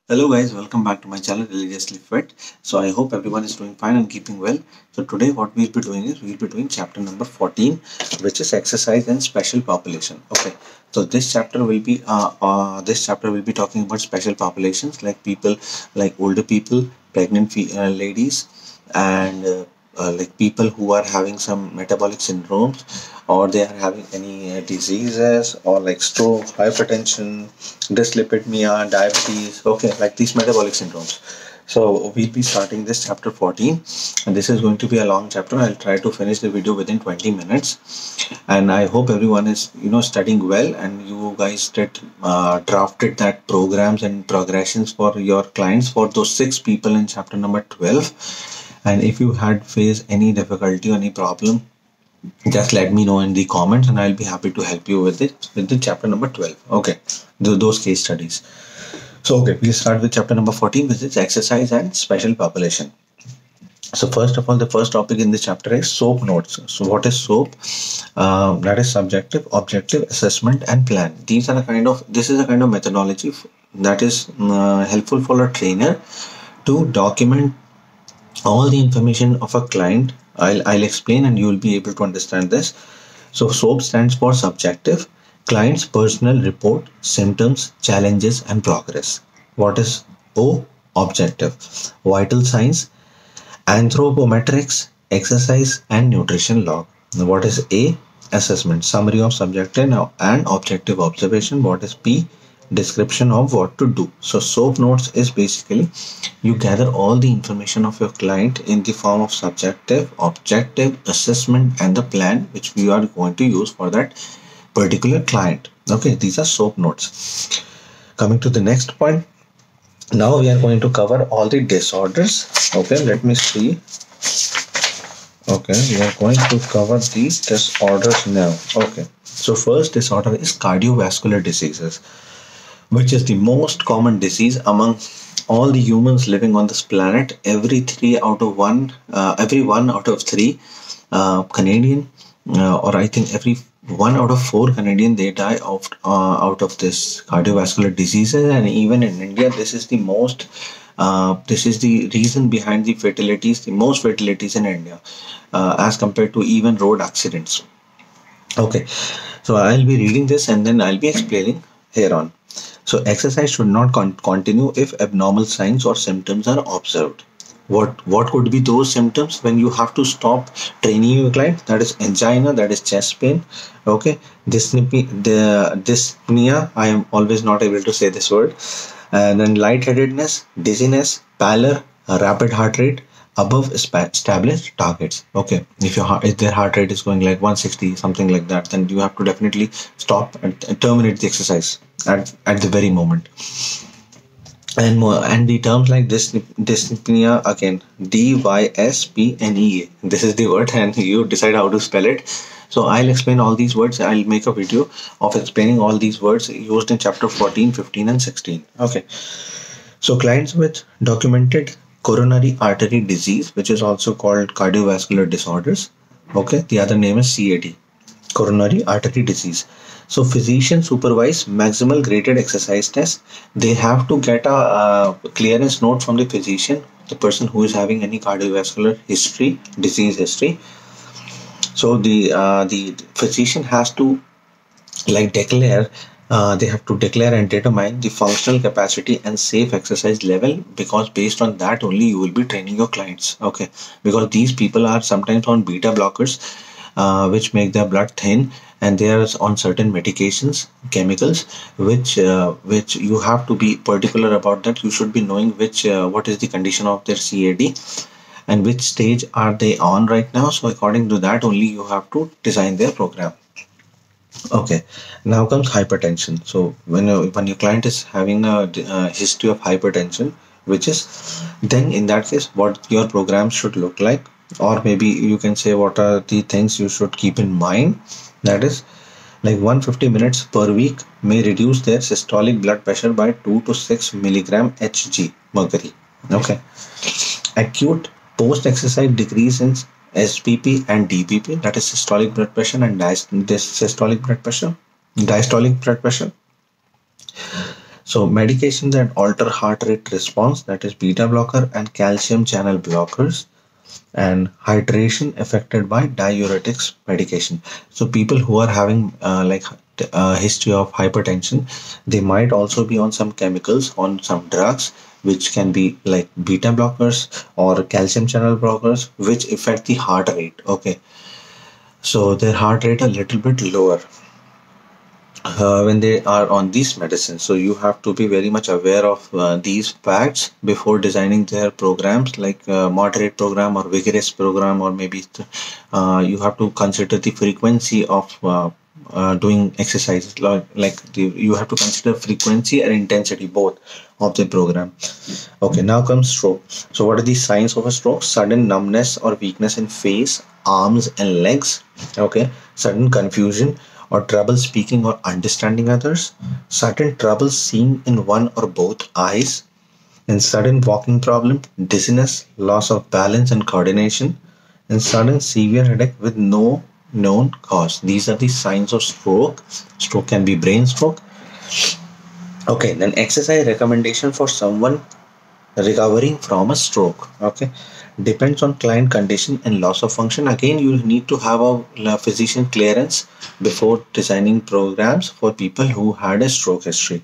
Hello guys, welcome back to my channel Religiously Fit. So I hope everyone is doing fine and keeping well. So today what we'll be doing is we'll be doing chapter number 14, which is exercise and special population. Okay. So this chapter will be talking about special populations like people like older people, pregnant ladies, and like people who are having some metabolic syndromes, or they are having any diseases, or like stroke, hypertension, dyslipidemia, diabetes. Okay, like these metabolic syndromes. So we'll be starting this chapter 14, and this is going to be a long chapter. I'll try to finish the video within 20 minutes, and I hope everyone is studying well, and you guys did drafted that programs and progressions for your clients for those 6 people in chapter number 12. And if you had faced any difficulty or any problem, just let me know in the comments, and I'll be happy to help you with it with the chapter number 12. Okay, those case studies. So okay, we'll start with chapter number 14, which is exercise and special population. So first of all, the first topic in this chapter is SOAP notes. So what is SOAP? That is subjective, objective, assessment, and plan. This is a kind of methodology that is helpful for a trainer to document all the information of a client. I'll explain and you will be able to understand this. So SOAP stands for subjective, client's personal report, symptoms, challenges, and progress. What is O? Objective, vital signs, anthropometrics, exercise, and nutrition log. What is A? Assessment, summary of subjective and objective observation. What is P? Description of what to do. So SOAP notes is basically you gather all the information of your client in the form of subjective, objective, assessment, and the plan which we are going to use for that particular client. Okay, these are SOAP notes. Coming to the next point, now we are going to cover all the disorders. Okay, let me see. Okay, we are going to cover the disorders now. Okay, so first disorder is cardiovascular diseases, which is the most common disease among all the humans living on this planet. Every one out of three Canadian, or I think every 1 out of 4 Canadian, they die out of this cardiovascular diseases. And even in India, this is the reason behind the most fatalities in India, as compared to even road accidents. Okay, so I'll be reading this and then I'll be explaining here on. So exercise should not continue if abnormal signs or symptoms are observed. What could be those symptoms when you have to stop training your client? That is angina, that is chest pain. Okay, dyspnea. I am always not able to say this word. And then lightheadedness, dizziness, pallor, rapid heart rate above established targets. Okay, if their heart rate is going like 160, something like that, then you have to definitely stop and terminate the exercise at the very moment. And more, and the terms like this dyspnea, again, dyspnea, this is the word, and you decide how to spell it. So I'll explain all these words. I'll make a video of explaining all these words used in chapter 14, 15, and 16. Okay, so clients with documented coronary artery disease, which is also called cardiovascular disorders. Okay, the other name is CAD, coronary artery disease. So physicians supervise maximal graded exercise test. They have to get a clearance note from the physician, the person who is having any cardiovascular history, disease history. So the physician has to declare. They have to declare and determine the functional capacity and safe exercise level, because based on that only you will be training your clients. Okay, because these people are sometimes on beta blockers, which make their blood thin, and they are on certain medications, chemicals, which you have to be particular about. That you should be knowing what is the condition of their CAD and which stage are they on right now. So according to that only you have to design their program. Okay, now comes hypertension. So when your client is having a history of hypertension, which is, then in that case what your program should look like, or maybe you can say what are the things you should keep in mind. That is, like 150 minutes per week may reduce their systolic blood pressure by 2 to 6 milligram Hg mercury. Okay, acute post exercise decrease in SPP and DPP, that is systolic blood pressure and diastolic blood pressure. So medications that alter heart rate response, that is beta blocker and calcium channel blockers, and hydration affected by diuretics medication. So people who are having history of hypertension, they might also be on some chemicals, on some drugs which can be like beta blockers or calcium channel blockers, which affect the heart rate. Okay, so their heart rate a little bit lower when they are on these medicines. So you have to be very much aware of these facts before designing their programs, like moderate program or vigorous program, or maybe you have to consider the frequency of doing exercises, you have to consider frequency and intensity both of the program. Okay, now comes stroke. So what are the signs of a stroke? Sudden numbness or weakness in face, arms and legs. Okay, sudden confusion or trouble speaking or understanding others, sudden trouble seeing in one or both eyes, and sudden walking problem, dizziness, loss of balance and coordination, and sudden severe headache with no known cause. These are the signs of stroke. Stroke can be brain stroke. Okay, then exercise recommendation for someone recovering from a stroke. Okay, depends on client condition and loss of function. Again, you need to have a physician clearance before designing programs for people who had a stroke history.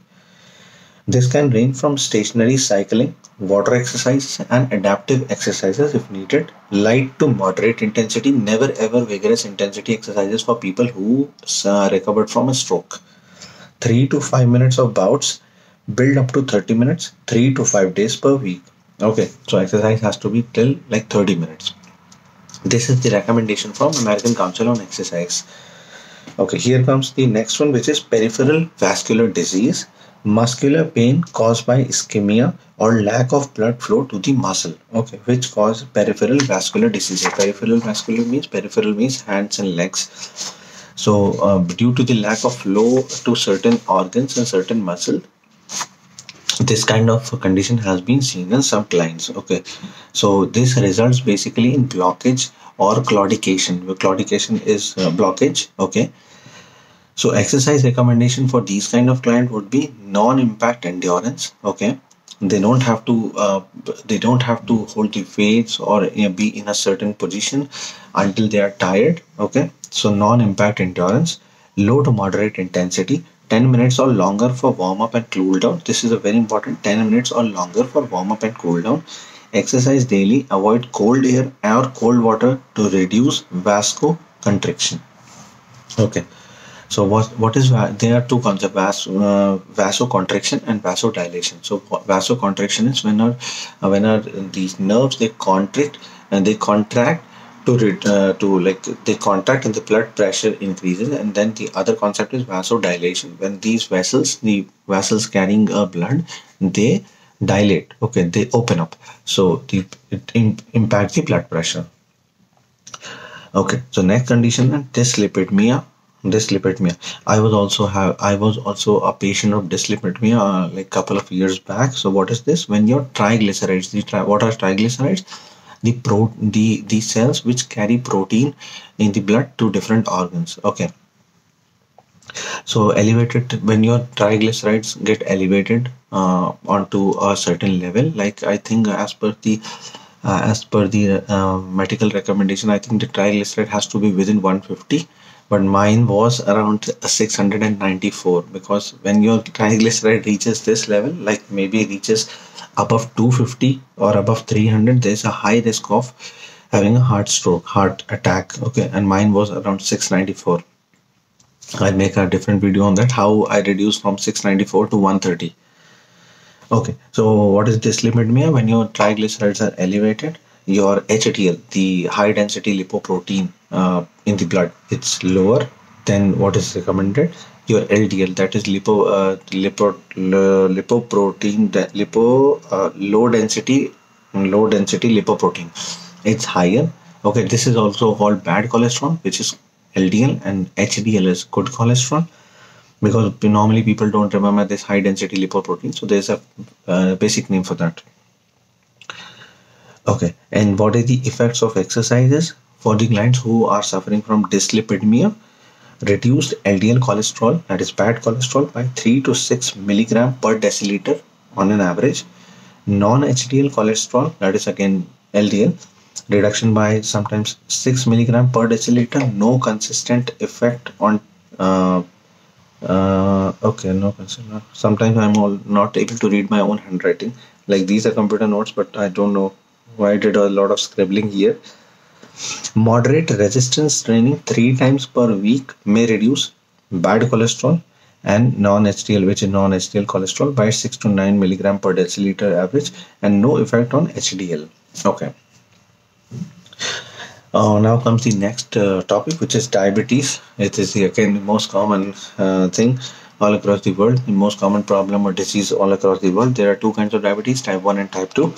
This can range from stationary cycling, water exercises and adaptive exercises if needed, light to moderate intensity, never ever vigorous intensity exercises for people who recovered from a stroke. 3 to 5 minutes of bouts, build up to 30 minutes, 3 to 5 days per week. Okay, so exercise has to be till like 30 minutes. This is the recommendation from American Council on Exercise. Okay, here comes the next one, which is peripheral vascular disease, muscular pain caused by ischemia or lack of blood flow to the muscle. Okay, which cause peripheral vascular disease. Peripheral means hands and legs. So due to the lack of flow to certain organs and certain muscle, this kind of condition has been seen in some clients. Okay, so this results basically in blockage or claudication. Claudication is blockage. Okay, so exercise recommendation for these kind of client would be non-impact endurance. Okay, they don't have to hold the weights or be in a certain position until they are tired. Okay, so non-impact endurance, low to moderate intensity, 10 minutes or longer for warm up and cool down. This is a very important, 10 minutes or longer for warm up and cool down. Exercise daily, avoid cold air or cold water to reduce vasoconstriction. Okay, so what is, there are two concepts, vasoconstriction and vasodilation. So vasoconstriction is when these nerves, they contract and they contract they contract and the blood pressure increases. And then the other concept is vasodilation, when these vessels, the vessels carrying blood, they dilate. Okay, they open up, so it impacts the blood pressure. Okay, so next condition, dyslipidemia. I was also a patient of dyslipidemia like couple of years back. So what is this? When your triglycerides, what are triglycerides? The cells which carry protein in the blood to different organs. Okay, so elevated, when your triglycerides get elevated onto a certain level, like I think as per the medical recommendation, I think the triglyceride has to be within 150, but mine was around 694. Because when your triglyceride reaches this level, like maybe reaches above 250 or above 300, there's a high risk of having a heart attack. Okay, and mine was around 694. I'll make a different video on that, how I reduced from 694 to 130. Okay, so what is dyslipidemia? When your triglycerides are elevated, your HDL, the high density lipoprotein in the blood, it's lower than what is recommended. Your LDL, that is low density lipoprotein, it's higher. Okay, this is also called bad cholesterol, which is LDL, and HDL is good cholesterol. Because normally people don't remember this high density lipoprotein, so there's a basic name for that. Okay, and what are the effects of exercises for the clients who are suffering from dyslipidemia? reduced LDL cholesterol, that is bad cholesterol, by 3 to 6 milligram per deciliter on an average. Non-HDL cholesterol, that is again LDL, reduction by sometimes 6 milligram per deciliter. No consistent effect on okay, no concern. Sometimes I'm not able to read my own handwriting. Like these are computer notes, but I don't know why I did a lot of scribbling here. Moderate resistance training 3 times per week may reduce bad cholesterol and non-HDL, which is non-HDL cholesterol, by 6 to 9 milligram per deciliter average, and no effect on HDL. Okay. Now comes the next topic, which is diabetes. It is again the most common thing all across the world, the most common problem or disease all across the world. There are two kinds of diabetes, type 1 and type 2.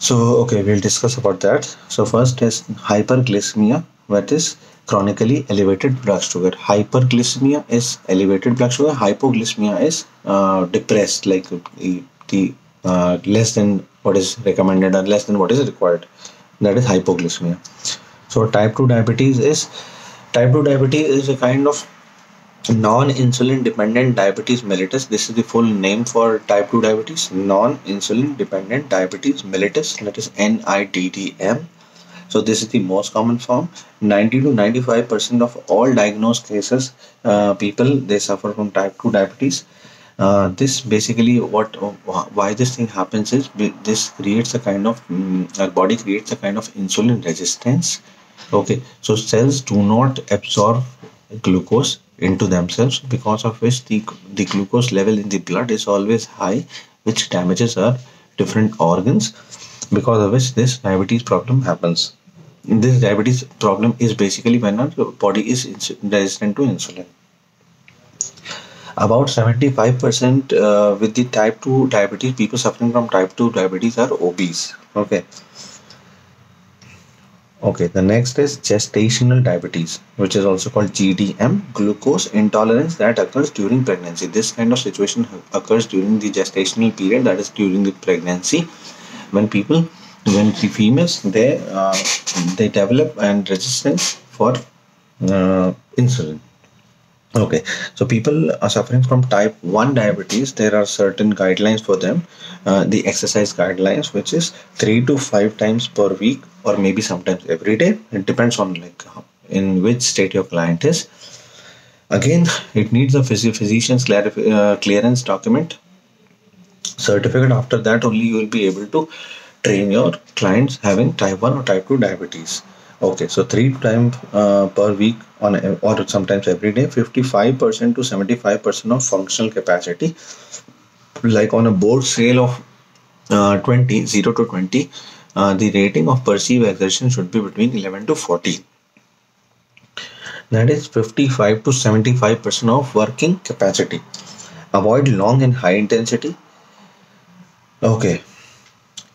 So, okay, we'll discuss about that. So, first is hyperglycemia, that is chronically elevated blood sugar. Hyperglycemia is elevated blood sugar. Hypoglycemia is depressed, like the less than what is recommended or less than what is required. That is hypoglycemia. So, type 2 diabetes is a kind of non-insulin dependent diabetes mellitus. This is the full name for type 2 diabetes, non-insulin dependent diabetes mellitus, that is NIDDM. So this is the most common form. 90 to 95% of all diagnosed cases, people, they suffer from type 2 diabetes. This basically why this thing happens is this creates a kind of our body creates a kind of insulin resistance. Okay, so cells do not absorb glucose into themselves, because of which the glucose level in the blood is always high, which damages our different organs, because of which this diabetes problem happens. This diabetes problem is basically when our body is resistant to insulin. About 75% with the type 2 diabetes, people suffering from type 2 diabetes are obese. Okay, the next is gestational diabetes, which is also called GDM, glucose intolerance that occurs during pregnancy. This kind of situation occurs during the gestational period, that is during the pregnancy, when the females, they develop and resistance for insulin. Okay, so people are suffering from type 1 diabetes. There are certain guidelines for them, the exercise guidelines, which is 3 to 5 times per week, or maybe sometimes every day. It depends on like in which state your client is. Again, it needs a physician's clearance document certificate. After that only you will be able to train your clients having type 1 or type 2 diabetes. Okay, so 3 times per week or sometimes every day, 55% to 75% of functional capacity. Like on a board scale of 0 to 20, the rating of perceived exertion should be between 11 to 14. That is 55 to 75% of working capacity. Avoid long and high intensity. Okay.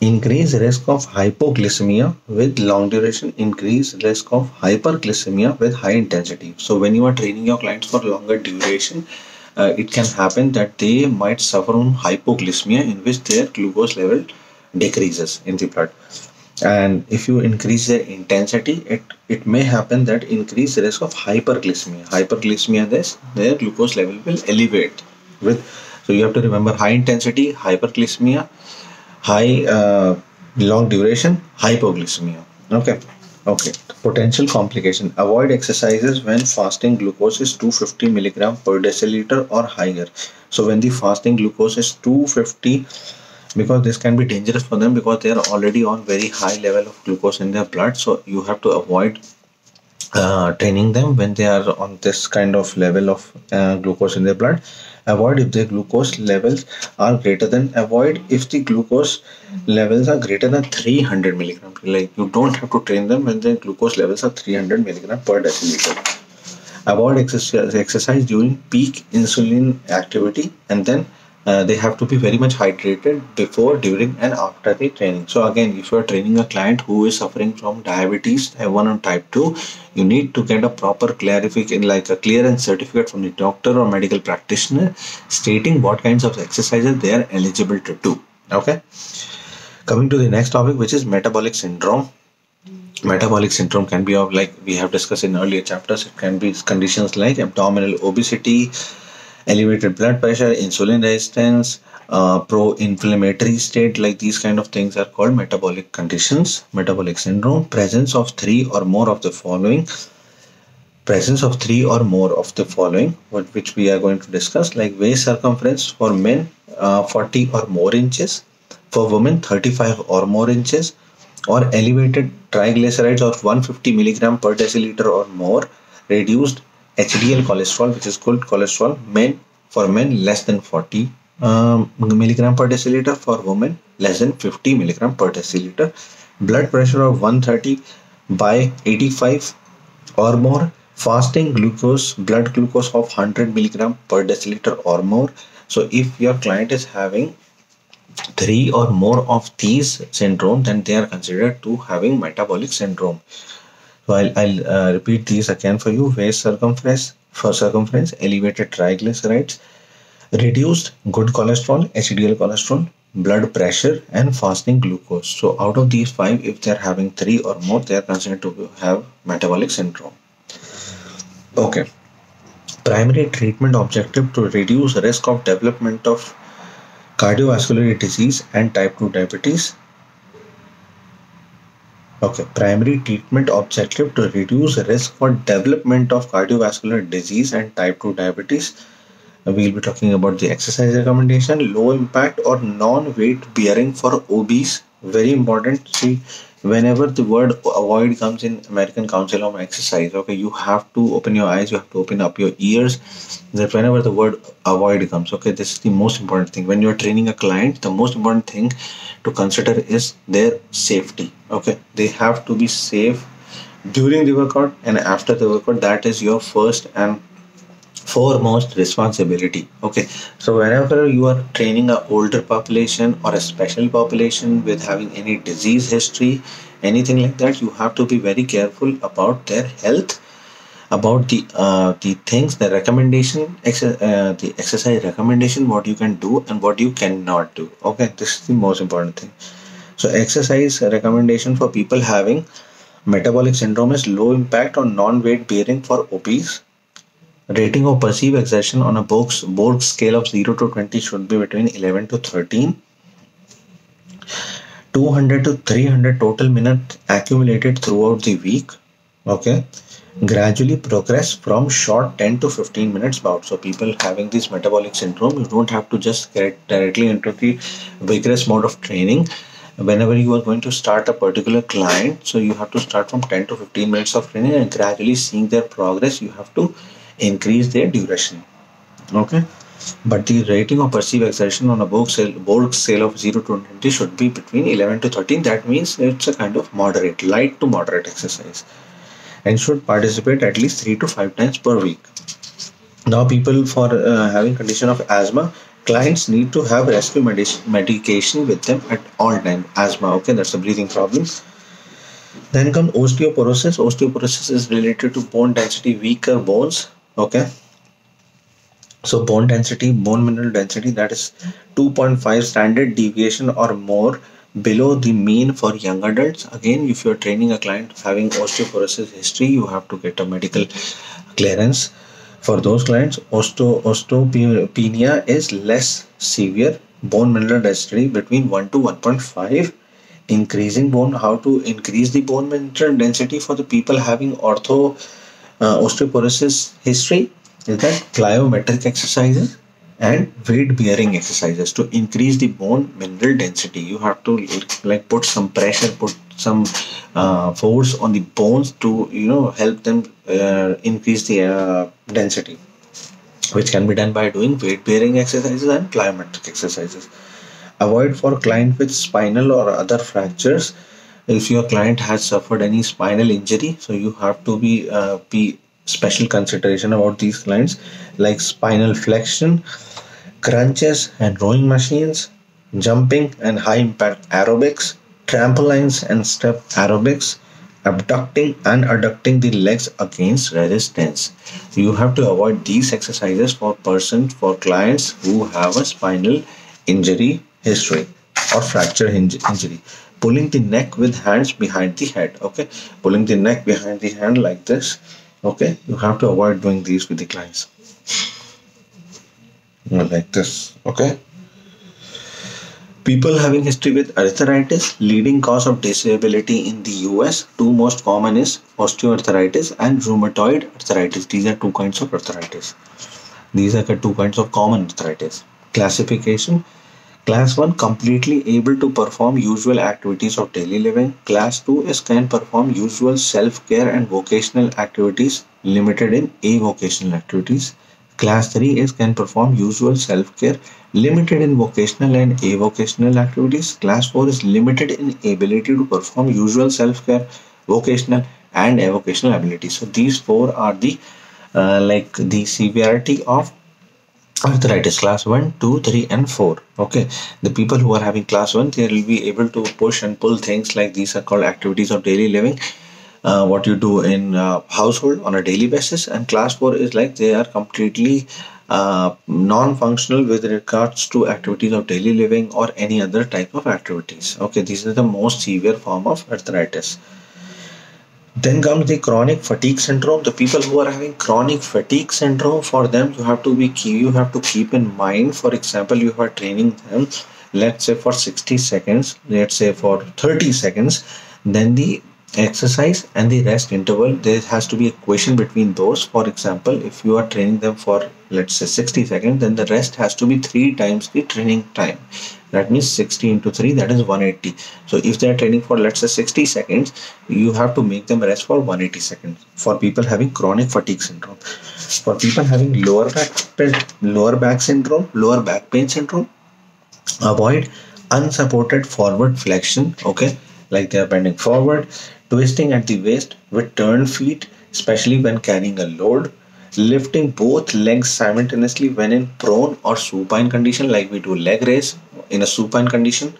Increase risk of hypoglycemia with long duration, increase risk of hyperglycemia with high intensity. So when you are training your clients for longer duration, it can happen that they might suffer from hypoglycemia, in which their glucose level decreases in the blood. And if you increase their intensity, it may happen that increase risk of hyperglycemia. Hyperglycemia, their glucose level will elevate with. So you have to remember high intensity, hyperglycemia, high long duration, hypoglycemia. Okay. Potential complication. Avoid exercises when fasting glucose is 250 milligram per deciliter or higher. So when the fasting glucose is 250, because this can be dangerous for them, because they are already on very high level of glucose in their blood. So you have to avoid training them when they are on this kind of level of glucose in their blood. Avoid if the glucose levels are greater than, avoid if the glucose levels are greater than 300 milligram. Like you don't have to train them when the glucose levels are 300 milligram per deciliter. Avoid exercise during peak insulin activity, and then they have to be very much hydrated before, during and after the training. So again, if you are training a client who is suffering from diabetes type 1 and type 2, you need to get a proper clarification, like a clearance certificate from the doctor or medical practitioner stating what kinds of exercises they are eligible to do. Okay, coming to the next topic, which is metabolic syndrome. Metabolic syndrome can be of, like we have discussed in earlier chapters, it can be conditions like abdominal obesity, elevated blood pressure, insulin resistance, pro-inflammatory state. Like these kind of things are called metabolic conditions. Metabolic syndrome, presence of three or more of the following, which we are going to discuss, like waist circumference for men 40 or more inches, for women 35 or more inches, or elevated triglycerides of 150 milligram per deciliter or more, reduced HDL cholesterol, which is good cholesterol, for men less than 40 milligram per deciliter, for women less than 50 milligram per deciliter, blood pressure of 130 by 85 or more, fasting blood glucose of 100 milligram per deciliter or more. So if your client is having three or more of these syndrome, then they are considered to having metabolic syndrome. So I'll repeat these again for you. Waist circumference, elevated triglycerides, reduced good cholesterol, HDL cholesterol, blood pressure, and fasting glucose. So out of these five, if they're having three or more, they are considered to have metabolic syndrome. Okay. Primary treatment objective to reduce risk of development of cardiovascular disease and type 2 diabetes. Okay, primary treatment objective to reduce risk for development of cardiovascular disease and type 2 diabetes. We'll be talking about the exercise recommendation, low impact or non-weight bearing for obese. Very important. See, whenever the word avoid comes in American Council on Exercise, okay, you have to open your eyes, you have to open up your ears. That whenever the word avoid comes, okay, this is the most important thing. When you're training a client, the most important thing to consider is their safety. Okay, they have to be safe during the workout and after the workout. That is your first and foremost responsibility. Okay, so whenever you are training a older population or a special population with having any disease history, anything like that, you have to be very careful about their health, about the things, the the exercise recommendation, what you can do and what you cannot do. Okay, this is the most important thing. So exercise recommendation for people having metabolic syndrome is low impact or non-weight bearing for obese. Rating of perceived exertion on a Borg scale of 0 to 20 should be between 11 to 13. 200 to 300 total minutes accumulated throughout the week. Okay. Gradually progress from short 10 to 15 minutes bout. So people having this metabolic syndrome, you don't have to just get directly into the vigorous mode of training. Whenever you are going to start a particular client, so you have to start from 10 to 15 minutes of training and gradually seeing their progress, you have to increase their duration. Okay, but the rating of perceived exertion on a Borg scale of 0 to 20 should be between 11 to 13. That means it's a kind of light to moderate exercise, and should participate at least 3 to 5 times per week. Now people for having condition of asthma, clients need to have rescue medication with them at all time. Asthma, okay, that's a breathing problem. Then comes osteoporosis. Osteoporosis is related to bone density, weaker bones. Okay, so bone density, bone mineral density, that is 2.5 standard deviation or more below the mean for young adults. Again, if you're training a client having osteoporosis history, you have to get a medical clearance. For those clients, osteopenia is less severe. Bone mineral density between 1 to 1.5. Increasing bone, how to increase the bone mineral density for the people having osteoporosis history is that plyometric exercises and weight bearing exercises to increase the bone mineral density. You have to like put some pressure, put some force on the bones to help them increase the density, which can be done by doing weight bearing exercises and plyometric exercises. Avoid for client with spinal or other fractures. If your client has suffered any spinal injury, so you have to be special consideration about these clients, like spinal flexion, crunches and rowing machines, jumping and high impact aerobics, trampolines and step aerobics, abducting and adducting the legs against resistance. You have to avoid these exercises for clients who have a spinal injury history. or fracture injury. Pulling the neck with hands behind the head. Okay, pulling the neck behind the hand like this. Okay, you have to avoid doing these with the clients. Like this. Okay. People having history with arthritis, leading cause of disability in the US. Two most common is osteoarthritis and rheumatoid arthritis. These are two kinds of arthritis. These are the two kinds of common arthritis. Classification. Class 1, completely able to perform usual activities of daily living. Class 2 is can perform usual self-care and vocational activities, limited in avocational activities. Class 3 is can perform usual self-care, limited in vocational and avocational activities. Class 4 is limited in ability to perform usual self-care, vocational and avocational abilities. So these four are the the severity of arthritis. Class 1, 2, 3 and 4. Okay, the people who are having class 1, they will be able to push and pull things like these are called activities of daily living, what you do in household on a daily basis. And class 4 is like they are completely non-functional with regards to activities of daily living or any other type of activities. Okay, this is the most severe form of arthritis. Then comes the chronic fatigue syndrome. The people who are having chronic fatigue syndrome, for them you have to keep in mind. For example, you are training them, let's say for 60 seconds, let's say for 30 seconds, then the exercise and the rest interval, there has to be a equation between those. For example, if you are training them for let's say 60 seconds, then the rest has to be 3 times the training time. That means 60 into 3, that is 180. So if they are training for let's say 60 seconds, you have to make them rest for 180 seconds. For people having chronic fatigue syndrome. For people having lower back pain syndrome, avoid unsupported forward flexion. Okay, like they are bending forward, twisting at the waist with turned feet, especially when carrying a load, lifting both legs simultaneously when in prone or supine condition, like we do leg raise in a supine condition,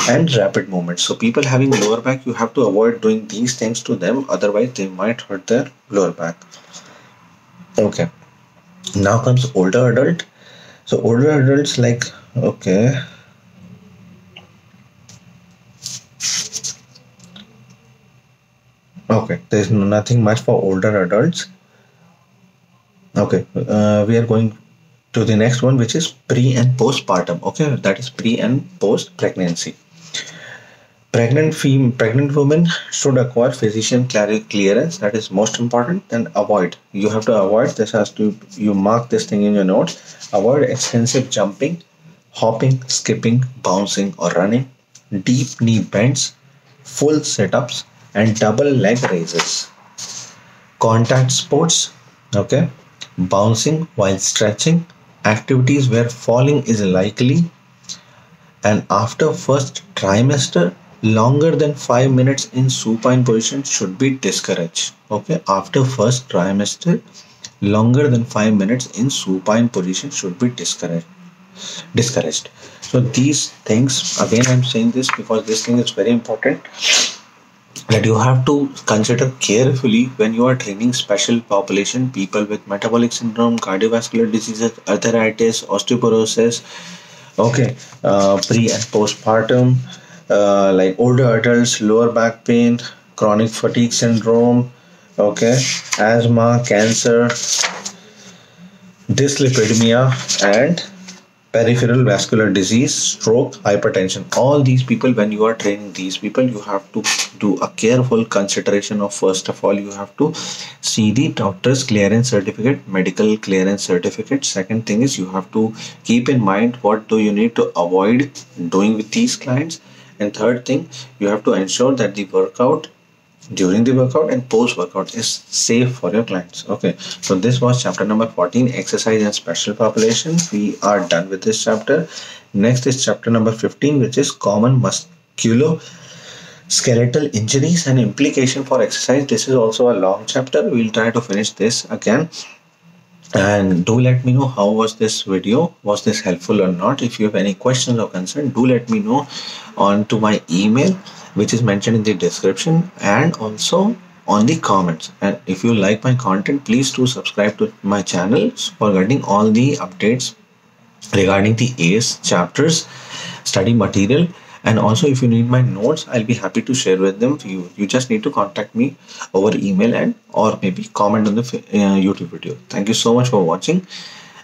and rapid movements. So people having lower back, you have to avoid doing these things to them, otherwise they might hurt their lower back. Okay, now comes older adult. So older adults, like, okay, there's nothing much for older adults. Okay, we are going to the next one, which is pre and postpartum. Okay, that is pre and post pregnancy. Pregnant women should acquire physician clearance. That is most important. And avoid. You have to avoid. This has to, you mark this thing in your notes. Avoid extensive jumping, hopping, skipping, bouncing or running, deep knee bends, full sit-ups, and double leg raises. Contact sports. Okay, bouncing while stretching, activities where falling is likely, and after first trimester, longer than 5 minutes in supine position should be discouraged. Okay, after first trimester, longer than 5 minutes in supine position should be discouraged. So these things, again I'm saying this because this thing is very important, that you have to consider carefully when you are training special population, people with metabolic syndrome, cardiovascular diseases, arthritis, osteoporosis. Okay, pre and postpartum, like older adults, lower back pain, chronic fatigue syndrome, okay, asthma, cancer, dyslipidemia, and peripheral vascular disease, stroke, hypertension. All these people, when you are training these people, you have to do a careful consideration of, first of all, you have to see the doctor's clearance certificate, medical clearance certificate. Second thing is you have to keep in mind what do you need to avoid doing with these clients. And third thing, you have to ensure that the workout, during the workout and post workout, is safe for your clients. Okay, so this was chapter number 14, exercise and special population. We are done with this chapter. Next is chapter number 15, which is common musculoskeletal injuries and implication for exercise. This is also a long chapter. We'll try to finish this again. And do let me know how was this video, was this helpful or not. If you have any questions or concern, do let me know on to my email, which is mentioned in the description, and also on the comments. And if you like my content, please do subscribe to my channel for getting all the updates regarding the ACE chapters. study material. And also, if you need my notes, I'll be happy to share with them for you. You just need to contact me over email and or maybe comment on the YouTube video. Thank you so much for watching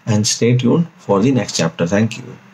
and stay tuned for the next chapter. Thank you.